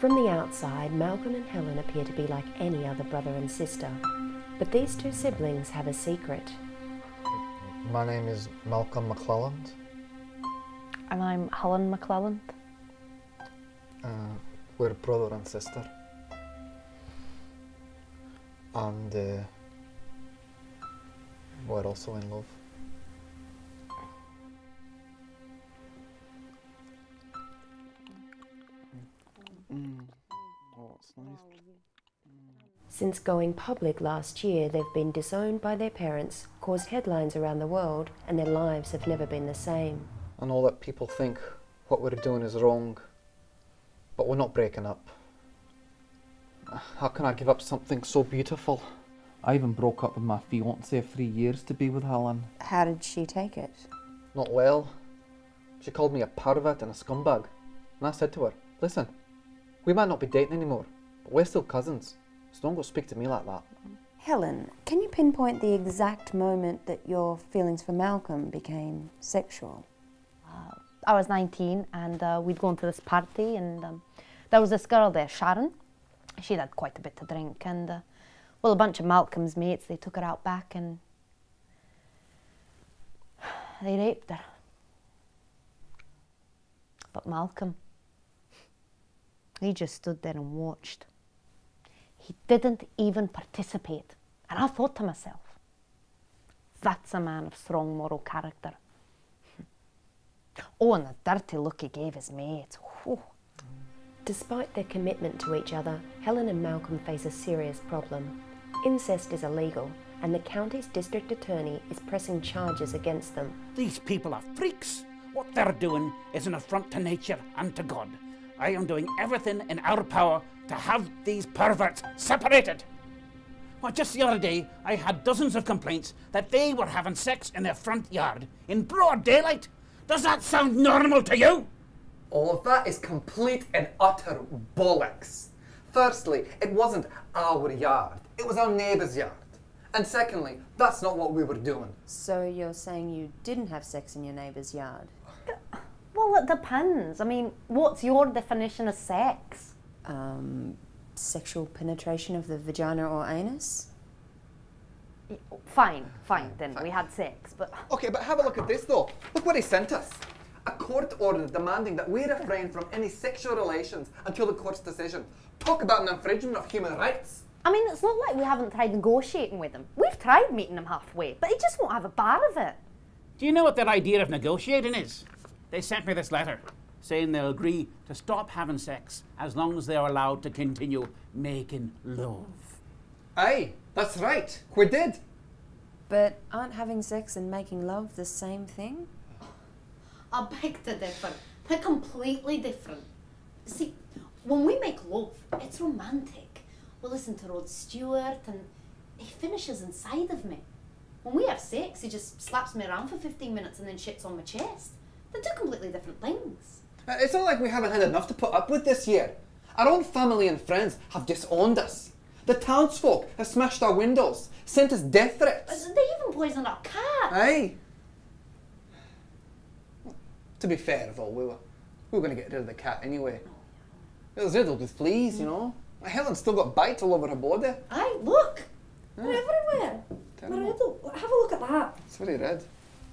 From the outside, Malcolm and Helen appear to be like any other brother and sister. But these two siblings have a secret. My name is Malcolm McClelland. And I'm Helen McClelland. We're brother and sister. And we're also in love. Oh, it's nice. Since going public last year, they've been disowned by their parents, caused headlines around the world, and their lives have never been the same. I know that people think what we're doing is wrong, but we're not breaking up. How can I give up something so beautiful? I even broke up with my fiancée of 3 years to be with Helen. How did she take it? Not well. She called me a pervert and a scumbag. And I said to her, listen, we might not be dating anymore, but we're still cousins, so don't go speak to me like that. Helen, can you pinpoint the exact moment that your feelings for Malcolm became sexual? I was 19 and we'd gone to this party and there was this girl there, Sharon. She'd had quite a bit to drink and, well, a bunch of Malcolm's mates, they took her out back and they raped her. But Malcolm, he just stood there and watched. He didn't even participate. And I thought to myself, that's a man of strong moral character. Oh, and the dirty look he gave his mate. Whew. Despite their commitment to each other, Helen and Malcolm face a serious problem. Incest is illegal, and the county's district attorney is pressing charges against them. These people are freaks. What they're doing is an affront to nature and to God. I am doing everything in our power to have these perverts separated. Well, just the other day, I had dozens of complaints that they were having sex in their front yard in broad daylight. Does that sound normal to you? All of that is complete and utter bollocks. Firstly, it wasn't our yard. It was our neighbour's yard. And secondly, that's not what we were doing. So you're saying you didn't have sex in your neighbour's yard? Well, it depends. I mean, what's your definition of sex? Sexual penetration of the vagina or anus? Fine, then. We had sex, but... Okay, but have a look at this though. Look what he sent us. A court order demanding that we refrain from any sexual relations until the court's decision. Talk about an infringement of human rights. I mean, it's not like we haven't tried negotiating with them. We've tried meeting them halfway, but they just won't have a bar of it. Do you know what their idea of negotiating is? They sent me this letter saying they'll agree to stop having sex as long as they're allowed to continue making love. Aye, that's right. We did. But aren't having sex and making love the same thing? I beg to differ. They're completely different. See, when we make love, it's romantic. We listen to Rod Stewart and he finishes inside of me. When we have sex, he just slaps me around for 15 minutes and then shits on my chest. They're two completely different things. It's not like we haven't had enough to put up with this year. Our own family and friends have disowned us. The townsfolk have smashed our windows, sent us death threats. They even poisoned our cat. Aye. To be fair though, we were going to get rid of the cat anyway. It was riddled with fleas, you know. Helen's still got bites all over her body. Aye, look. They're everywhere. Terrible. Have a look at that. It's very red.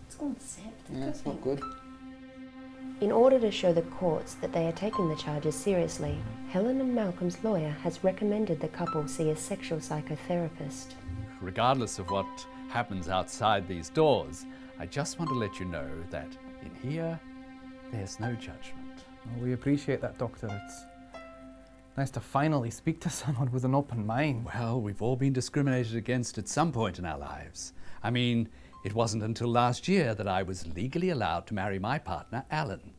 It's going septic. Yeah, it's not good. In order to show the courts that they are taking the charges seriously, Helen and Malcolm's lawyer has recommended the couple see a sexual psychotherapist. Regardless of what happens outside these doors, I just want to let you know that in here, there's no judgment. Well, we appreciate that, Doctor. It's nice to finally speak to someone with an open mind. Well, we've all been discriminated against at some point in our lives. I mean, it wasn't until last year that I was legally allowed to marry my partner, Alan.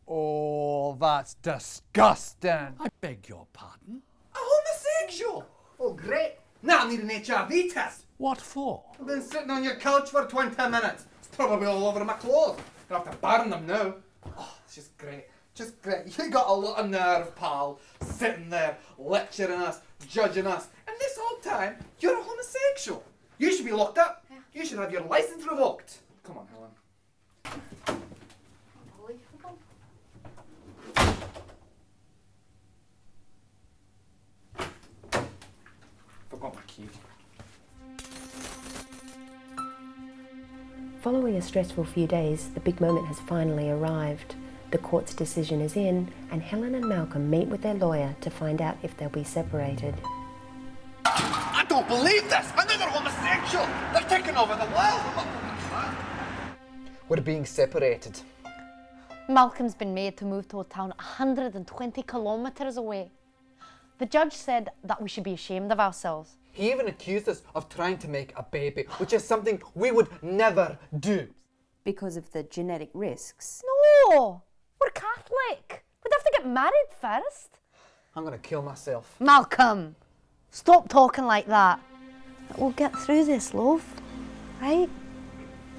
Oh, that's disgusting. I beg your pardon? A homosexual? Oh, great. Now I need an HIV test. What for? I've been sitting on your couch for 20 minutes. It's probably all over my clothes. I have to burn them now. Oh, it's just great. Just great. You got a lot of nerve, pal. Sitting there, lecturing us, judging us. And this whole time, you're a homosexual. You should be locked up. Yeah. You should have your license revoked. Come on, Helen. you. Following a stressful few days, the big moment has finally arrived. The court's decision is in, and Helen and Malcolm meet with their lawyer to find out if they'll be separated. I don't believe this! I know they're homosexual! They're taking over the world! We're being separated. Malcolm's been made to move to a town 120 kilometres away. The judge said that we should be ashamed of ourselves. He even accused us of trying to make a baby, which is something we would never do. Because of the genetic risks. No! We're Catholic! We'd have to get married first. I'm gonna kill myself. Malcolm! Stop talking like that. We'll get through this, love. Right?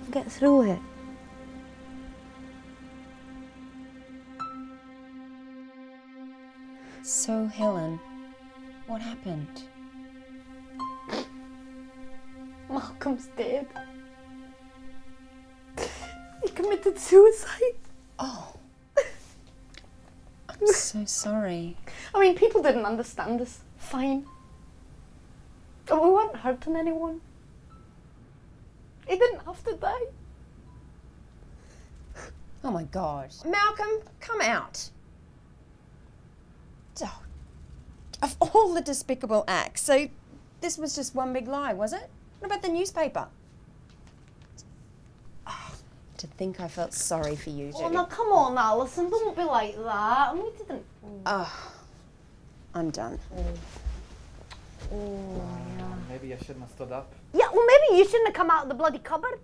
We'll get through it. So, Helen, what happened? Malcolm's dead. He committed suicide. Oh. I'm so sorry. I mean, people didn't understand us. Fine. But we weren't hurting anyone. He didn't have to die. Oh my God. Malcolm, come out. Oh, of all the despicable acts, so this was just one big lie, was it? What about the newspaper? Oh, to think I felt sorry for you two. Oh, now come on, Alison, don't be like that. We didn't. I'm done. Oh, yeah. Maybe I shouldn't have stood up. Yeah, well, maybe you shouldn't have come out of the bloody cupboard.